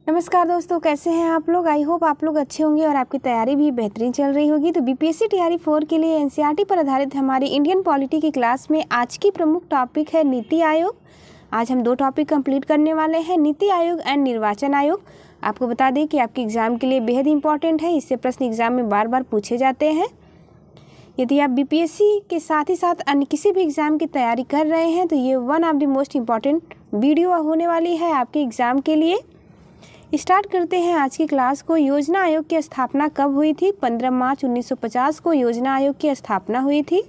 नमस्कार दोस्तों, कैसे हैं आप लोग। आई होप आप लोग अच्छे होंगे और आपकी तैयारी भी बेहतरीन चल रही होगी। तो बीपीएससी टीआरई 4 के लिए एनसीईआरटी पर आधारित हमारी इंडियन पॉलिटी की क्लास में आज की प्रमुख टॉपिक है नीति आयोग। आज हम 2 टॉपिक कंप्लीट करने वाले हैं, नीति आयोग एंड निर्वाचन आयोग। आपको बता दें कि आपके एग्जाम के लिए बेहद इंपॉर्टेंट है, इससे प्रश्न एग्जाम में बार बार पूछे जाते हैं। यदि आप बीपीएससी के साथ ही साथ अन्य किसी भी एग्ज़ाम की तैयारी कर रहे हैं तो ये one of the most important video होने वाली है आपके एग्ज़ाम के लिए। स्टार्ट करते हैं आज की क्लास को। योजना आयोग की स्थापना कब हुई थी? 15 मार्च 1950 को योजना आयोग की स्थापना हुई थी।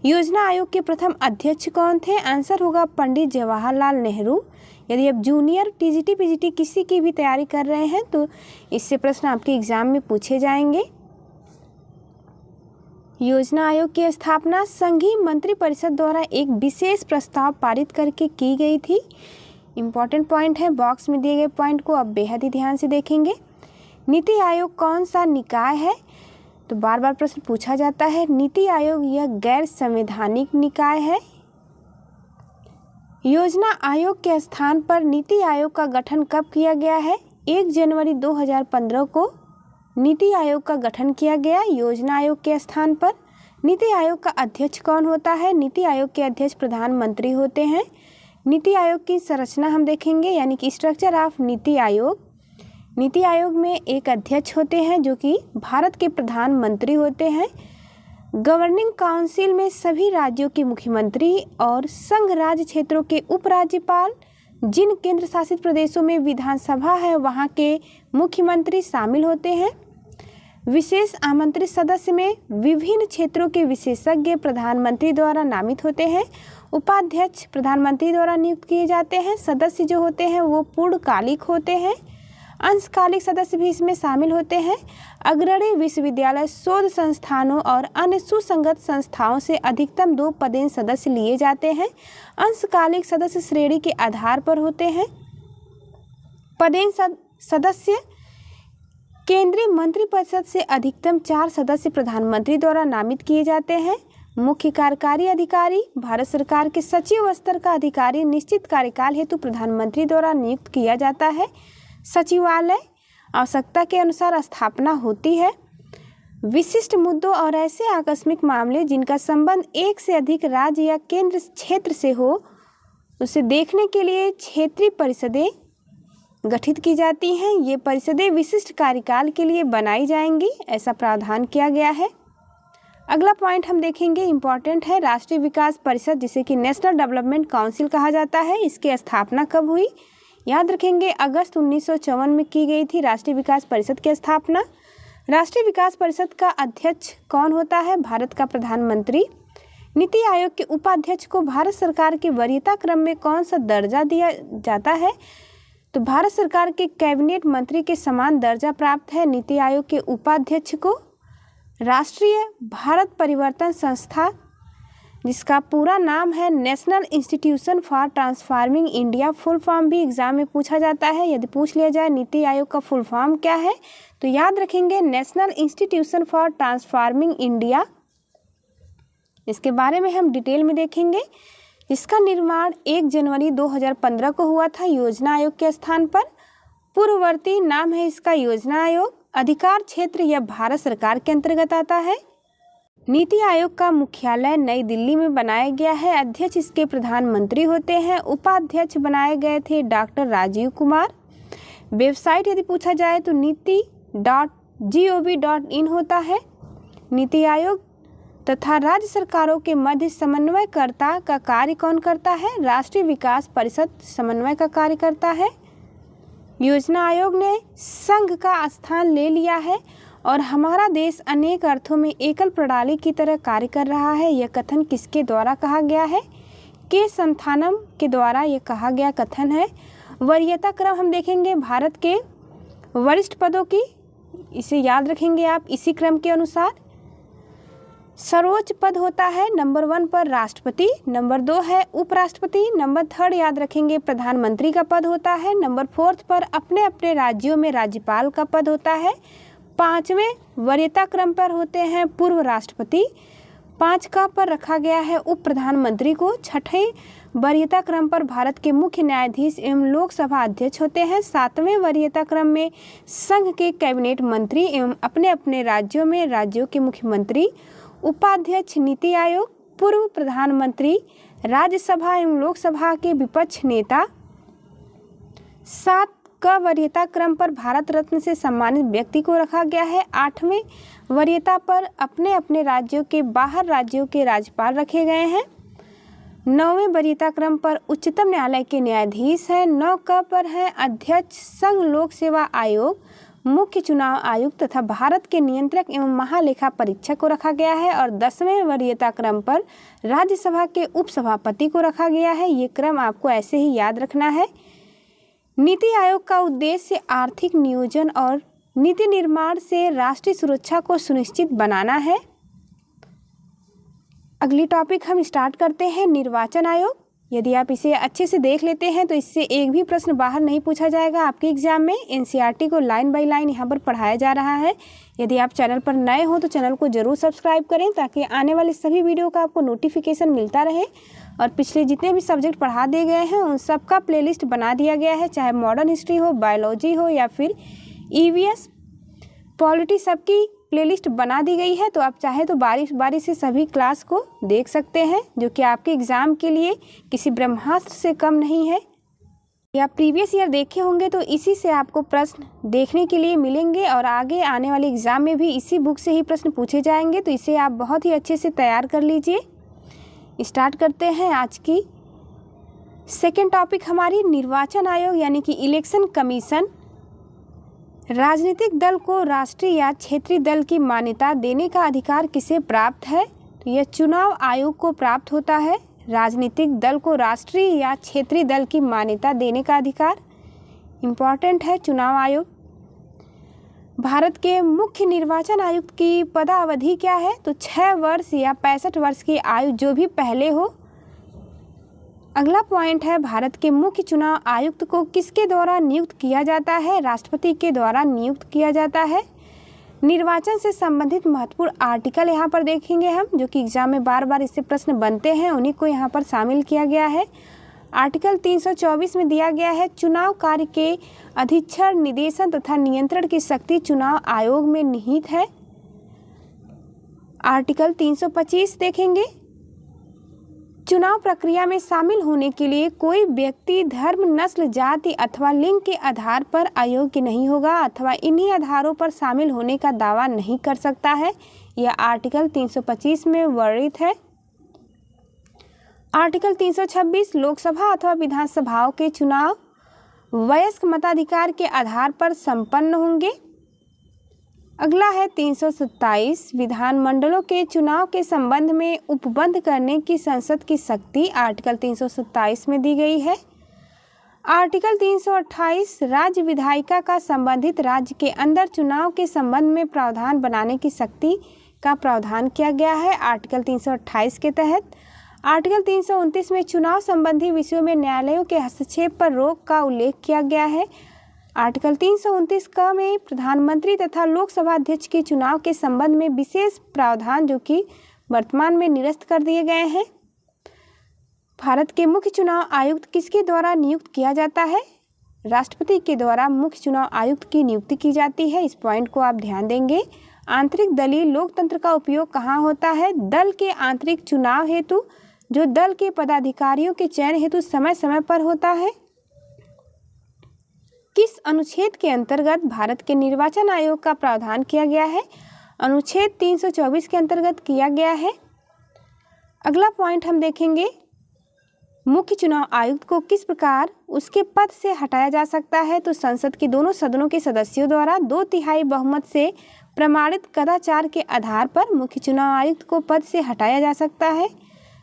योजना आयोग के प्रथम अध्यक्ष कौन थे? आंसर होगा पंडित जवाहरलाल नेहरू। यदि आप जूनियर टीजीटी पीजीटी किसी की भी तैयारी कर रहे हैं तो इससे प्रश्न आपके एग्जाम में पूछे जाएंगे। योजना आयोग की स्थापना संघीय मंत्रिपरिषद द्वारा एक विशेष प्रस्ताव पारित करके की गई थी। इम्पॉर्टेंट पॉइंट है, बॉक्स में दिए गए पॉइंट को आप बेहद ही ध्यान से देखेंगे। नीति आयोग कौन सा निकाय है? तो बार बार प्रश्न पूछा जाता है। नीति आयोग यह गैर संवैधानिक निकाय है। योजना आयोग के स्थान पर नीति आयोग का गठन कब किया गया है? 1 जनवरी 2015 को नीति आयोग का गठन किया गया योजना आयोग के स्थान पर। नीति आयोग का अध्यक्ष कौन होता है? नीति आयोग के अध्यक्ष प्रधानमंत्री होते हैं। नीति आयोग की संरचना हम देखेंगे, यानी कि स्ट्रक्चर ऑफ नीति आयोग। नीति आयोग में एक अध्यक्ष होते हैं जो कि भारत के प्रधानमंत्री होते हैं। गवर्निंग काउंसिल में सभी राज्यों के मुख्यमंत्री और संघ राज्य क्षेत्रों के उपराज्यपाल, जिन केंद्र शासित प्रदेशों में विधानसभा है वहाँ के मुख्यमंत्री शामिल होते हैं। विशेष आमंत्रित सदस्य में विभिन्न क्षेत्रों के विशेषज्ञ प्रधानमंत्री द्वारा नामित होते हैं। उपाध्यक्ष प्रधानमंत्री द्वारा नियुक्त किए जाते हैं। सदस्य जो होते हैं वो पूर्णकालिक होते हैं। अंशकालिक सदस्य भी इसमें शामिल होते हैं। अग्रणी विश्वविद्यालय, शोध संस्थानों और अन्य सुसंगत संस्थाओं से अधिकतम 2 पदेन सदस्य लिए जाते हैं। अंशकालिक सदस्य श्रेणी के आधार पर होते हैं। पदेन सदस्य केंद्रीय मंत्रिपरिषद से अधिकतम 4 सदस्य प्रधानमंत्री द्वारा नामित किए जाते हैं। मुख्य कार्यकारी अधिकारी भारत सरकार के सचिव स्तर का अधिकारी निश्चित कार्यकाल हेतु प्रधानमंत्री द्वारा नियुक्त किया जाता है। सचिवालय आवश्यकता के अनुसार स्थापना होती है। विशिष्ट मुद्दों और ऐसे आकस्मिक मामले जिनका संबंध एक से अधिक राज्य या केंद्र क्षेत्र से हो, उसे देखने के लिए क्षेत्रीय परिषदें गठित की जाती हैं। ये परिषदें विशिष्ट कार्यकाल के लिए बनाई जाएंगी, ऐसा प्रावधान किया गया है। अगला पॉइंट हम देखेंगे, इम्पॉर्टेंट है। राष्ट्रीय विकास परिषद, जिसे कि नेशनल डेवलपमेंट काउंसिल कहा जाता है, इसकी स्थापना कब हुई? याद रखेंगे, अगस्त 1954 में की गई थी राष्ट्रीय विकास परिषद की स्थापना। राष्ट्रीय विकास परिषद का अध्यक्ष कौन होता है? भारत का प्रधानमंत्री। नीति आयोग के उपाध्यक्ष को भारत सरकार के वरीयता क्रम में कौन सा दर्जा दिया जाता है? तो भारत सरकार के कैबिनेट मंत्री के समान दर्जा प्राप्त है नीति आयोग के उपाध्यक्ष को। राष्ट्रीय भारत परिवर्तन संस्था, जिसका पूरा नाम है national institution for transforming India, full form भी एग्जाम में पूछा जाता है। यदि पूछ लिया जाए नीति आयोग का फुल फॉर्म क्या है तो याद रखेंगे national institution for transforming India. इसके बारे में हम डिटेल में देखेंगे। इसका निर्माण 1 जनवरी 2015 को हुआ था योजना आयोग के स्थान पर। पूर्ववर्ती नाम है इसका योजना आयोग। अधिकार क्षेत्र यह भारत सरकार के अंतर्गत आता है। नीति आयोग का मुख्यालय नई दिल्ली में बनाया गया है। अध्यक्ष इसके प्रधानमंत्री होते हैं। उपाध्यक्ष बनाए गए थे डॉक्टर राजीव कुमार। वेबसाइट यदि पूछा जाए तो नीति.gov.in होता है। नीति आयोग तथा राज्य सरकारों के मध्य समन्वयकर्ता का कार्य कौन करता है? राष्ट्रीय विकास परिषद समन्वय का कार्य करता है। योजना आयोग ने संघ का स्थान ले लिया है और हमारा देश अनेक अर्थों में एकल प्रणाली की तरह कार्य कर रहा है। यह कथन किसके द्वारा कहा गया है? के संथानम के द्वारा यह कहा गया कथन है। वरीयता क्रम हम देखेंगे भारत के वरिष्ठ पदों की, इसे याद रखेंगे आप इसी क्रम के अनुसार। सर्वोच्च पद होता है नंबर 1 पर राष्ट्रपति, नंबर 2 है उपराष्ट्रपति, नंबर 3 याद रखेंगे प्रधानमंत्री का पद होता है, नंबर 4 पर अपने अपने राज्यों में राज्यपाल का पद होता है। 5वें वरीयता क्रम पर होते हैं पूर्व राष्ट्रपति। 5 का पर रखा गया है उप प्रधानमंत्री को। 6ठे वरीयता क्रम पर भारत के मुख्य न्यायाधीश एवं लोकसभा अध्यक्ष होते हैं। 7वें वरीयता क्रम में संघ के कैबिनेट मंत्री एवं अपने अपने राज्यों में राज्यों के मुख्यमंत्री, उपाध्यक्ष, नीति आयोग, पूर्व प्रधानमंत्री, राज्यसभा एवं लोकसभा के विपक्ष नेता। 7 का वरीयता क्रम पर भारत रत्न से सम्मानित व्यक्ति को रखा गया है। 8वें वरीयता पर अपने अपने राज्यों के बाहर राज्यों के राज्यपाल रखे गए हैं। 9वें वरीयता क्रम पर उच्चतम न्यायालय के न्यायाधीश हैं। 9 क पर है अध्यक्ष, संघ लोक सेवा आयोग, मुख्य चुनाव आयुक्त तथा भारत के नियंत्रक एवं महालेखा परीक्षक को रखा गया है। और 10वें वरीयता क्रम पर राज्यसभा के उपसभापति को रखा गया है। ये क्रम आपको ऐसे ही याद रखना है। नीति आयोग का उद्देश्य आर्थिक नियोजन और नीति निर्माण से राष्ट्रीय सुरक्षा को सुनिश्चित बनाना है। अगली टॉपिक हम स्टार्ट करते हैं, निर्वाचन आयोग। यदि आप इसे अच्छे से देख लेते हैं तो इससे एक भी प्रश्न बाहर नहीं पूछा जाएगा आपके एग्जाम में। एनसीईआरटी को लाइन बाय लाइन यहाँ पर पढ़ाया जा रहा है। यदि आप चैनल पर नए हो तो चैनल को जरूर सब्सक्राइब करें ताकि आने वाले सभी वीडियो का आपको नोटिफिकेशन मिलता रहे। और पिछले जितने भी सब्जेक्ट पढ़ा दिए गए हैं उन सब का प्लेलिस्ट बना दिया गया है, चाहे मॉडर्न हिस्ट्री हो, बायोलॉजी हो या फिर ईवीएस, पॉलिटी, सबकी प्लेलिस्ट बना दी गई है। तो आप चाहे तो बारी बारी से सभी क्लास को देख सकते हैं, जो कि आपके एग्ज़ाम के लिए किसी ब्रह्मास्त्र से कम नहीं है। या प्रीवियस ईयर देखे होंगे तो इसी से आपको प्रश्न देखने के लिए मिलेंगे और आगे आने वाले एग्ज़ाम में भी इसी बुक से ही प्रश्न पूछे जाएंगे। तो इसे आप बहुत ही अच्छे से तैयार कर लीजिए। स्टार्ट करते हैं आज की सेकेंड टॉपिक हमारी, निर्वाचन आयोग यानी कि इलेक्शन कमीशन। राजनीतिक दल को राष्ट्रीय या क्षेत्रीय दल की मान्यता देने का अधिकार किसे प्राप्त है? तो यह चुनाव आयोग को प्राप्त होता है। राजनीतिक दल को राष्ट्रीय या क्षेत्रीय दल की मान्यता देने का अधिकार इम्पॉर्टेंट है, चुनाव आयोग। भारत के मुख्य निर्वाचन आयुक्त की पदावधि क्या है? तो 6 वर्ष या 65 वर्ष की आयु जो भी पहले हो। अगला पॉइंट है, भारत के मुख्य चुनाव आयुक्त को किसके द्वारा नियुक्त किया जाता है? राष्ट्रपति के द्वारा नियुक्त किया जाता है। निर्वाचन से संबंधित महत्वपूर्ण आर्टिकल यहाँ पर देखेंगे हम, जो कि एग्जाम में बार बार इससे प्रश्न बनते हैं, उन्हीं को यहाँ पर शामिल किया गया है। आर्टिकल 324 में दिया गया है, चुनाव कार्य के अधीक्षण, निदेशन तथा नियंत्रण की शक्ति चुनाव आयोग में निहित है। आर्टिकल 325 देखेंगे, चुनाव प्रक्रिया में शामिल होने के लिए कोई व्यक्ति धर्म, नस्ल, जाति अथवा लिंग के आधार पर अयोग्य नहीं होगा अथवा इन्हीं आधारों पर शामिल होने का दावा नहीं कर सकता है। यह आर्टिकल 325 में वर्णित है। आर्टिकल 326, लोकसभा अथवा विधानसभाओं के चुनाव वयस्क मताधिकार के आधार पर संपन्न होंगे। अगला है 327, विधानमंडलों के चुनाव के संबंध में उपबंध करने की संसद की शक्ति आर्टिकल 327 में दी गई है। आर्टिकल 328, राज्य विधायिका का संबंधित राज्य के अंदर चुनाव के संबंध में प्रावधान बनाने की शक्ति का प्रावधान किया गया है आर्टिकल 328 के तहत। आर्टिकल 329 में चुनाव संबंधी विषयों में न्यायालयों के हस्तक्षेप पर रोक का उल्लेख किया गया है। आर्टिकल 329 का में प्रधानमंत्री तथा लोकसभा अध्यक्ष के चुनाव के संबंध में विशेष प्रावधान जो कि वर्तमान में निरस्त कर दिए गए हैं। भारत के मुख्य चुनाव आयुक्त किसके द्वारा नियुक्त किया जाता है? राष्ट्रपति के द्वारा मुख्य चुनाव आयुक्त की नियुक्ति की जाती है। इस पॉइंट को आप ध्यान देंगे। आंतरिक दलीय लोकतंत्र का उपयोग कहाँ होता है? दल के आंतरिक चुनाव हेतु, जो दल के पदाधिकारियों के चयन हेतु समय समय पर होता है। किस अनुच्छेद के अंतर्गत भारत के निर्वाचन आयोग का प्रावधान किया गया है? अनुच्छेद 324 के अंतर्गत किया गया है। अगला पॉइंट हम देखेंगे, मुख्य चुनाव आयुक्त को किस प्रकार उसके पद से हटाया जा सकता है? तो संसद के दोनों सदनों के सदस्यों द्वारा 2/3 बहुमत से प्रमाणित कदाचार के आधार पर मुख्य चुनाव आयुक्त को पद से हटाया जा सकता है।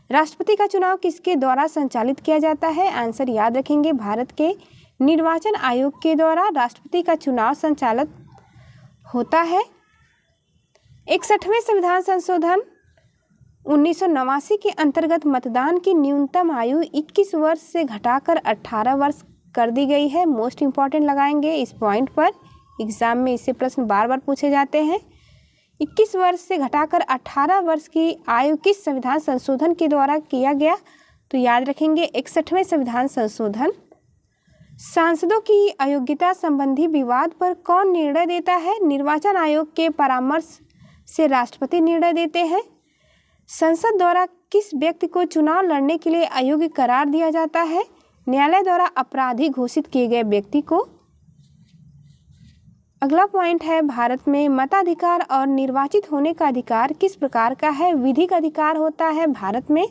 राष्ट्रपति का चुनाव किसके द्वारा संचालित किया जाता है? आंसर याद रखेंगे, भारत के निर्वाचन आयोग के द्वारा राष्ट्रपति का चुनाव संचालित होता है। 61वें संविधान संशोधन 1989 के अंतर्गत मतदान की न्यूनतम आयु 21 वर्ष से घटाकर 18 वर्ष कर दी गई है। मोस्ट इम्पॉर्टेंट लगाएंगे इस पॉइंट पर, एग्जाम में इससे प्रश्न बार बार पूछे जाते हैं। 21 वर्ष से घटाकर 18 वर्ष की आयु किस संविधान संशोधन के द्वारा किया गया? तो याद रखेंगे 61वें संविधान संशोधन। सांसदों की अयोग्यता संबंधी विवाद पर कौन निर्णय देता है? निर्वाचन आयोग के परामर्श से राष्ट्रपति निर्णय देते हैं। संसद द्वारा किस व्यक्ति को चुनाव लड़ने के लिए अयोग्य करार दिया जाता है? न्यायालय द्वारा अपराधी घोषित किए गए व्यक्ति को। अगला पॉइंट है, भारत में मताधिकार और निर्वाचित होने का अधिकार किस प्रकार का है? विधिक अधिकार होता है भारत में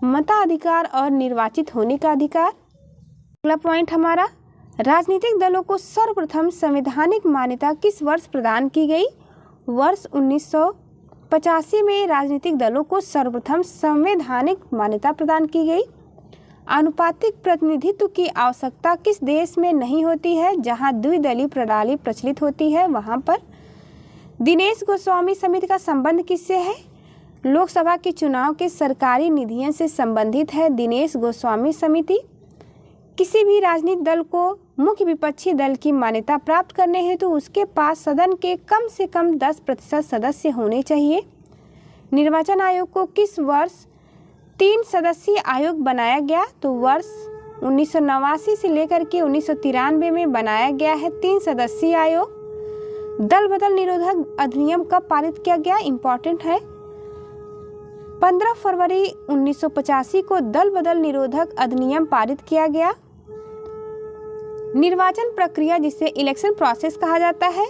मताधिकार और निर्वाचित होने का अधिकार। अगला पॉइंट हमारा, राजनीतिक दलों को सर्वप्रथम संवैधानिक मान्यता किस वर्ष प्रदान की गई? वर्ष 1985 में राजनीतिक दलों को सर्वप्रथम संवैधानिक मान्यता प्रदान की गई। आनुपातिक प्रतिनिधित्व की आवश्यकता किस देश में नहीं होती है? जहां द्विदलीय प्रणाली प्रचलित होती है वहां पर। दिनेश गोस्वामी समिति का संबंध किससे है? लोकसभा के चुनाव के सरकारी निधियों से संबंधित है दिनेश गोस्वामी समिति। किसी भी राजनीतिक दल को मुख्य विपक्षी दल की मान्यता प्राप्त करने हेतु उसके पास सदन के कम से कम 10% सदस्य होने चाहिए। निर्वाचन आयोग को किस वर्ष 3 सदस्यीय आयोग बनाया गया? तो वर्ष 1989 से लेकर के 1993 में बनाया गया है 3 सदस्यीय आयोग। दल बदल निरोधक अधिनियम कब पारित किया गया? इम्पोर्टेंट है, 15 फरवरी 1985 को दल बदल निरोधक अधिनियम पारित किया गया। निर्वाचन प्रक्रिया, जिसे इलेक्शन प्रोसेस कहा जाता है,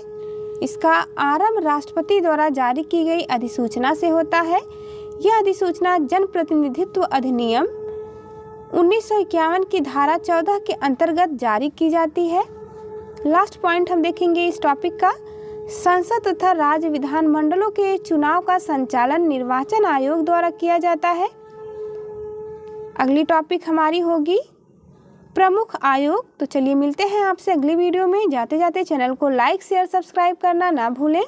इसका आरंभ राष्ट्रपति द्वारा जारी की गई अधिसूचना से होता है। यह अधिसूचना जनप्रतिनिधित्व अधिनियम 1951 की धारा 14 के अंतर्गत जारी की जाती है। लास्ट पॉइंट हम देखेंगे इस टॉपिक का, संसद तथा राज्य विधानमंडलों के चुनाव का संचालन निर्वाचन आयोग द्वारा किया जाता है। अगली टॉपिक हमारी होगी प्रमुख आयोग। तो चलिए मिलते हैं आपसे अगली वीडियो में। जाते जाते चैनल को लाइक शेयर सब्सक्राइब करना ना भूलें।